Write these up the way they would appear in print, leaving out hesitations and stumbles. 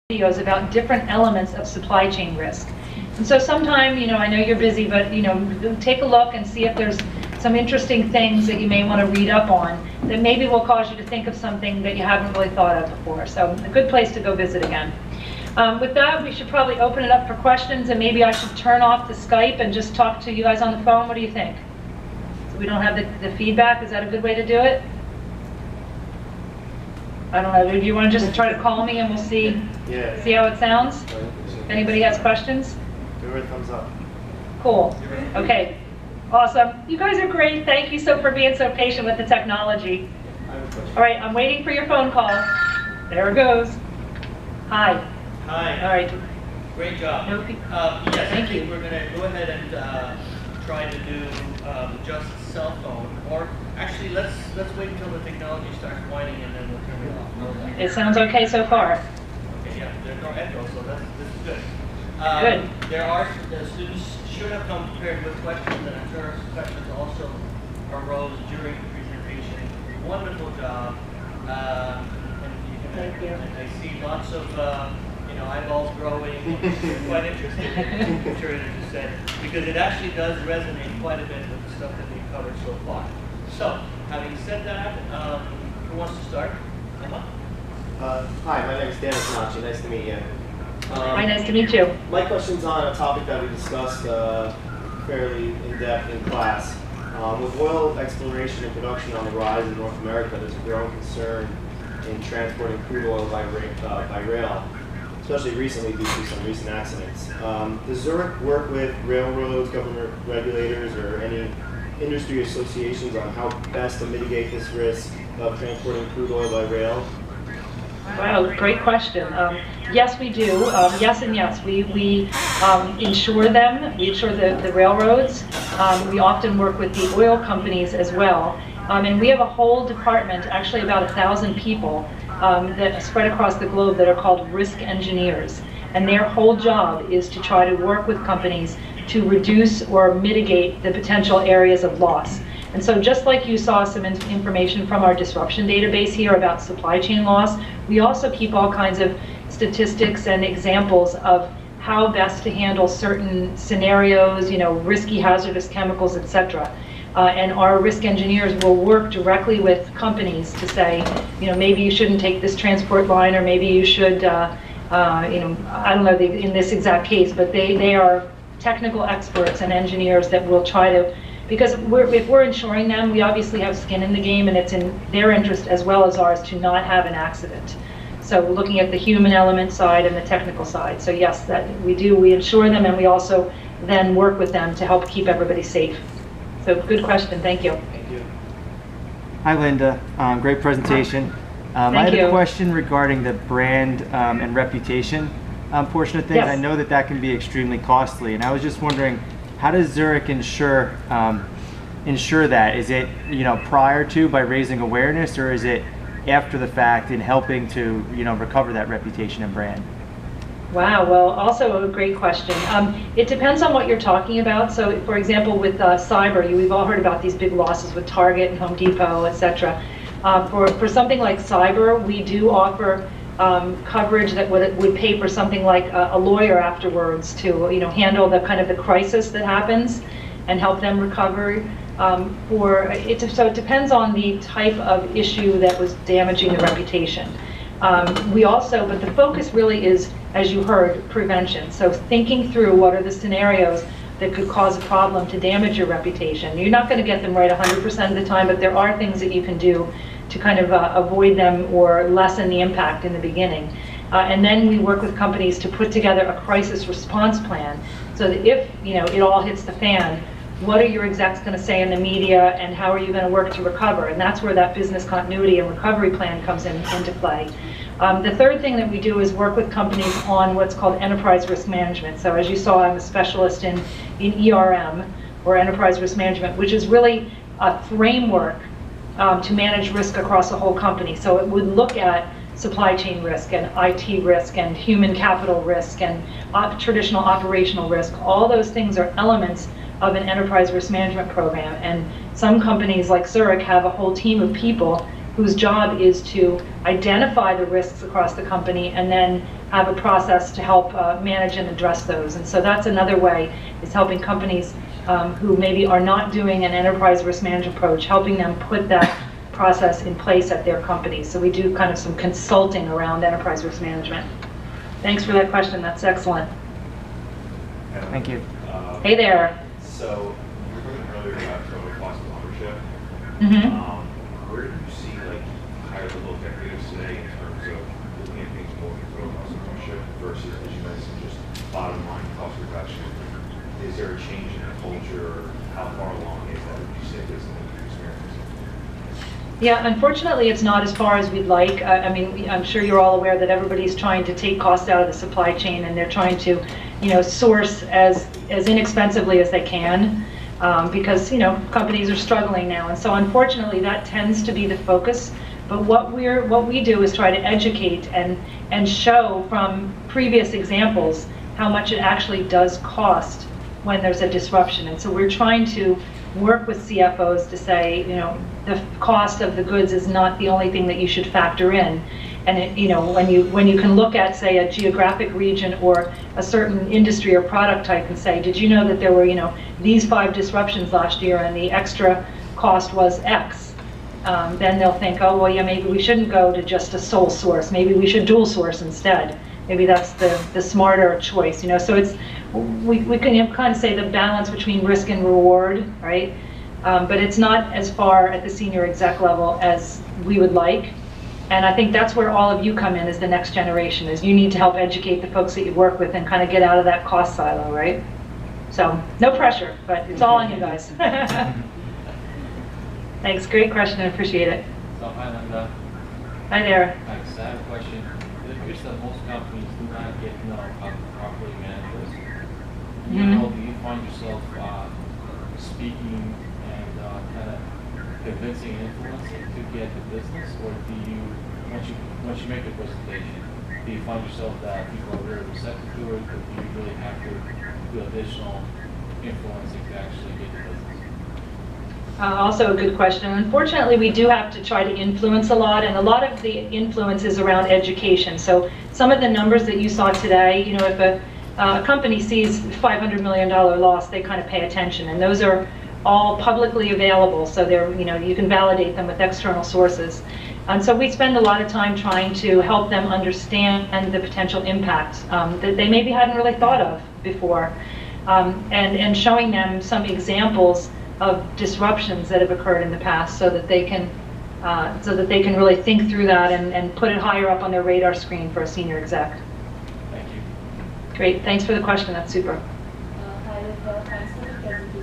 videos about different elements of supply chain risk. And so sometime, I know you're busy, but, take a look and see if there's some interesting things that you may want to read up on that maybe will cause you to think of something that you haven't really thought of before. So a good place to go visit again. With that, we should probably open it up for questions, and maybe I should turn off the Skype and just talk to you guys on the phone. What do you think? So we don't have the feedback. Is that a good way to do it? I don't know. Do you want to just try to call me and we'll see how it sounds? If anybody has questions? Give her a thumbs up. Cool. Okay. Awesome. You guys are great. Thank you for being so patient with the technology. All right. I'm waiting for your phone call. There it goes. Hi. Hi. All right. Great job. Yes, I think we're going to go ahead and try to do just cell phone, or actually let's wait until the technology starts whining and then we'll turn it off. It sounds okay so far. Okay, yeah, there's no echo, so this is good. Good. The students should have come prepared with questions, and I'm sure questions also arose during the presentation. Wonderful job. Thank you. And I see lots of eyeballs growing. Quite interested in what Conrad just said, because it actually does resonate quite a bit with the stuff that we've covered so far. So, having said that, who wants to start? Emma? Hi, my name is Dan Nachi. Nice to meet you. Hi, nice to meet you. My question's on a topic that we discussed fairly in-depth in class. With oil exploration and production on the rise in North America, there's a growing concern in transporting crude oil by rail, especially recently due to some recent accidents. Does Zurich work with railroads, government regulators, or any industry associations on how best to mitigate this risk of transporting crude oil by rail? Wow, great question. Yes, we do. Yes and yes. We insure them. We insure the railroads. We often work with the oil companies as well. And we have a whole department, actually about 1,000 people, that are spread across the globe that are called risk engineers. And their whole job is to try to work with companies to reduce or mitigate the potential areas of loss. And so just like you saw some information from our disruption database here about supply chain loss, we also keep all kinds of statistics and examples of how best to handle certain scenarios, risky hazardous chemicals, etc. And our risk engineers will work directly with companies to say, maybe you shouldn't take this transport line, or maybe you should, I don't know in this exact case, but they are technical experts and engineers that will try to, because if we're insuring them, we obviously have skin in the game, and it's in their interest as well as ours to not have an accident. So we're looking at the human element side and the technical side. So yes, that we do. We insure them, and we also then work with them to help keep everybody safe. So good question. Thank you. Thank you. Hi, Linda. Great presentation. I had a question regarding the brand and reputation portion of things. Yes. I know that can be extremely costly, and I was just wondering, how does Zurich ensure that? Is it prior to, by raising awareness, or is it after the fact in helping to recover that reputation and brand? Wow, well, also a great question. It depends on what you're talking about. So, for example, with cyber, we've all heard about these big losses with Target and Home Depot, etc. For something like cyber, we do offer coverage that would pay for something like a lawyer afterwards to handle the kind of the crisis that happens and help them recover. So it depends on the type of issue that was damaging the reputation. But the focus really is, as you heard, prevention. So thinking through what are the scenarios that could cause a problem to damage your reputation. You're not going to get them right 100% of the time, but there are things that you can do to kind of avoid them or lessen the impact in the beginning. And then we work with companies to put together a crisis response plan so that if it all hits the fan, what are your execs going to say in the media, and how are you going to work to recover? And that's where that business continuity and recovery plan comes into play. The third thing that we do is work with companies on what's called enterprise risk management. So as you saw, I'm a specialist in ERM, or enterprise risk management, which is really a framework to manage risk across the whole company. So it would look at supply chain risk and IT risk and human capital risk and traditional operational risk. All those things are elements of an enterprise risk management program. And some companies like Zurich have a whole team of people whose job is to identify the risks across the company and then have a process to help manage and address those. And so that's another way, is helping companies who maybe are not doing an enterprise risk management approach, helping them put that process in place at their companies. So we do kind of some consulting around enterprise risk management. Thanks for that question. That's excellent. Thank you. Hey there. So you were talking earlier about total cost of ownership. Where do you see like higher level executives today in terms of looking at things more from total cost of ownership versus, as you mentioned, just bottom line cost reduction? Is there a change in the culture? How far along is that? Would you say based on what you've experienced? Yeah, unfortunately, it's not as far as we'd like. I mean, I'm sure you're all aware that everybody's trying to take costs out of the supply chain, and they're trying to, source as inexpensively as they can, because companies are struggling now, and so unfortunately, that tends to be the focus. But what we do is try to educate and show from previous examples how much it actually does cost when there's a disruption, and so we're trying to work with CFOs to say, the cost of the goods is not the only thing that you should factor in. And when you can look at, say, a geographic region or a certain industry or product type and say, did you know that there were, these 5 disruptions last year and the extra cost was X? Then they'll think, oh, well, yeah, maybe we shouldn't go to just a sole source. Maybe we should dual source instead. Maybe that's the smarter choice, So it's, we can kind of say the balance between risk and reward, right? But it's not as far at the senior exec level as we would like. And I think that's where all of you come in as the next generation, is you need to help educate the folks that you work with and kind of get out of that cost silo, right? So no pressure, but it's all on you guys. Thanks, great question, I appreciate it. So hi Linda. Hi there. Thanks, I have a question. It appears that most companies do not get to know how to properly manage risk. Do you find yourself speaking and kind of convincing and influencing to get the business, or do you, once you make the presentation, do you find yourself that people are very receptive to it, or do you really have to do additional influencing to actually get the business? Also a good question. Unfortunately, we do have to try to influence a lot, and a lot of the influence is around education. So some of the numbers that you saw today, if a company sees $500 million loss, they kind of pay attention, and those are all publicly available, so they're, you can validate them with external sources. And so we spend a lot of time trying to help them understand the potential impact that they maybe hadn't really thought of before, and showing them some examples of disruptions that have occurred in the past, so that they can really think through that and put it higher up on their radar screen for a senior exec. Thank you. Great, thanks for the question, that's super. Hi, thanks for the presentation.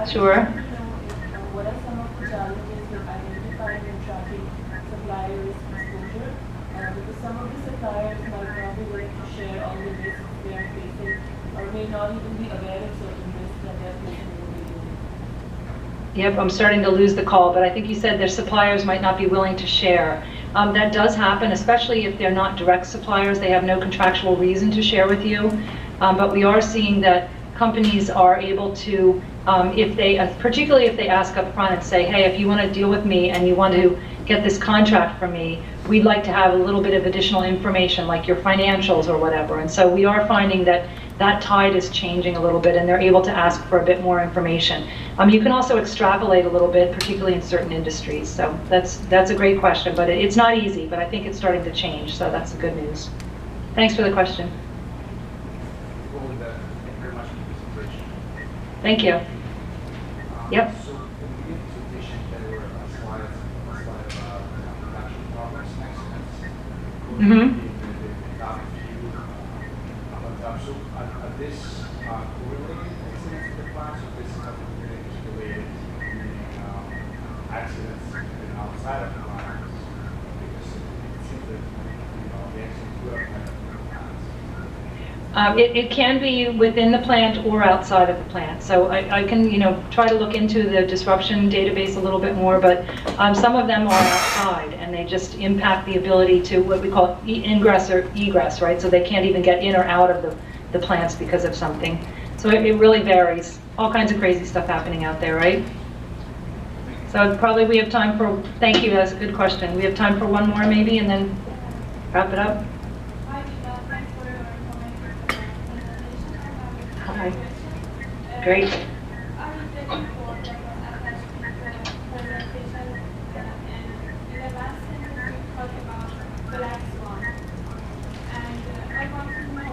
Sure. What are some of the challenges with identifying and tracking supplier risk exposure? Because some of the suppliers might not be willing to share all the risks they are facing, or may not even be aware of certain risks that they are facing. Yep, I'm starting to lose the call, but I think you said their suppliers might not be willing to share. That does happen, especially if they're not direct suppliers. They have no contractual reason to share with you. But we are seeing that companies are able to, particularly if they ask up front and say, hey, if you want to deal with me and you want to get this contract from me, we'd like to have a little bit of additional information, like your financials or whatever. And so we are finding that that tide is changing a little bit, and they're able to ask for a bit more information. You can also extrapolate a little bit, particularly in certain industries. So that's a great question, but it's not easy, but I think it's starting to change, so that's the good news. Thanks for the question. Thank you very much for the presentation. Thank you. Yep. So in the presentation, there were a slide about production progress excellence. So are this correlated incidents in the past, or this is something that is related to accidents outside of the plant? Because it seems that the accidents were kind of in the past. It can be within the plant or outside of the plant. So I can, try to look into the disruption database a little bit more, but some of them are outside, and they just impact the ability to what we call ingress or egress, right? So they can't even get in or out of the plants because of something. So it really varies. All kinds of crazy stuff happening out there, right? So probably we have time for, thank you, that's a good question. We have time for one more maybe, and then wrap it up. Hi, Okay. Great. I was looking for like attached to the presentation, and in the last sentence you talk about black swan, and I want to know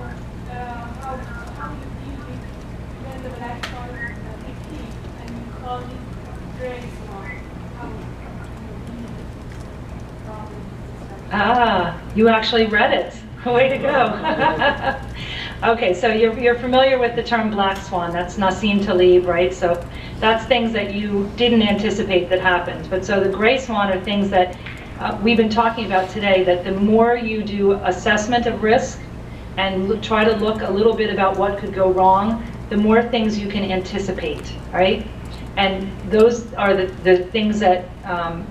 how you deal with when the black swan repeats and you call it gray swan. How you deal with problems? Ah, you actually read it. Way to go. Okay, so you're familiar with the term black swan. That's Nassim Taleb, right? So that's things that you didn't anticipate that happened. But so the gray swan are things that we've been talking about today, that the more you do assessment of risk and try to look a little bit about what could go wrong, the more things you can anticipate, right? And those are the things that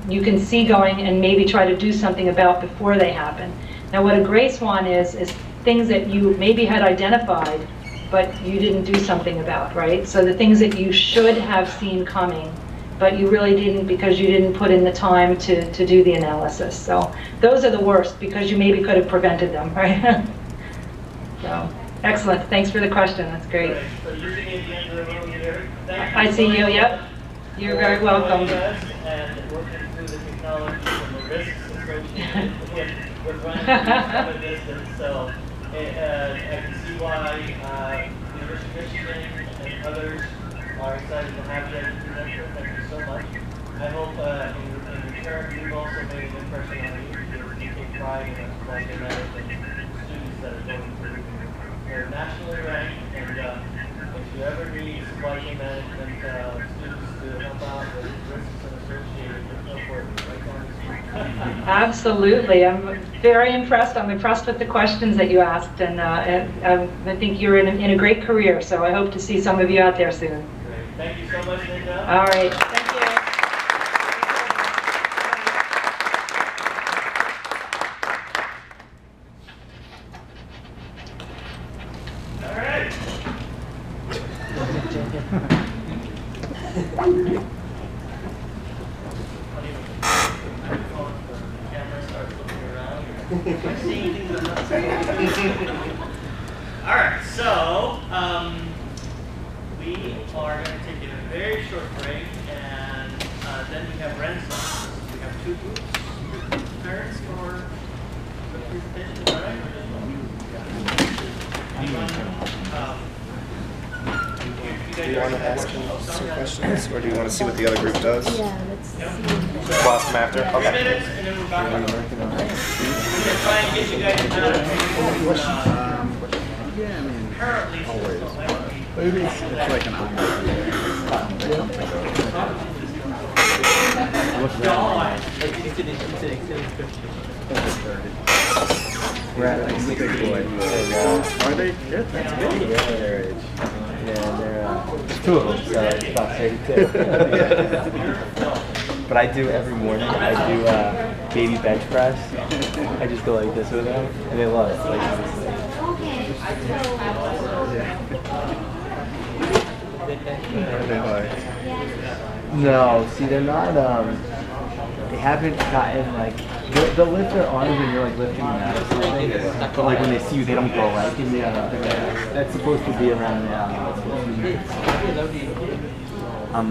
you can see going and maybe try to do something about before they happen. Now what a gray swan is things that you maybe had identified, but you didn't do something about, right? So the things that you should have seen coming, but you really didn't because you didn't put in the time to do the analysis. So those are the worst because you maybe could have prevented them, right? So, excellent. Thanks for the question. That's great. So you see me at the end of the room here. I see you, yep. You're very welcome. And working through the technology and the risks associated with running from a distance. So I can see why University of Michigan and others are excited to have you as a presenter. Thank you so much. I hope in return you've also made an impression on me because you take pride in us like and students that are going through. They're nationally ranked, and if you ever need supply chain management students to help out with risks and associated with no work, right down the street. Absolutely. I'm very impressed. I'm impressed with the questions that you asked, and I think you're in a great career, so I hope to see some of you out there soon. Great. Thank you so much, Linda. All right. Thank you. All right. Camera starts looking around. I'm seeing things I'm not seeing. All right, so we are going to take a very short break, and then we have Renaissance. We have two groups. Parents for the presentation, all right? Do you want to ask him some questions, or do you want to see what the other group does? Yeah, let's see. We'll ask them after? 3 minutes, and then we're back on. We're going to try and get you guys out of currently, Maybe it's like an We're at like 6 boys. Are they good? That's good. Yeah, their age. Yeah, there's 2 of them, so it's about 32. But I do every morning. I do baby bench press. I just go like this with them, and they love it. Like honestly. Are they hard? No, see, they're not. They haven't gotten like. They'll lift their arms when you're like lifting them out or something. But like when they see you, they don't go like. That's supposed to be around now. I'm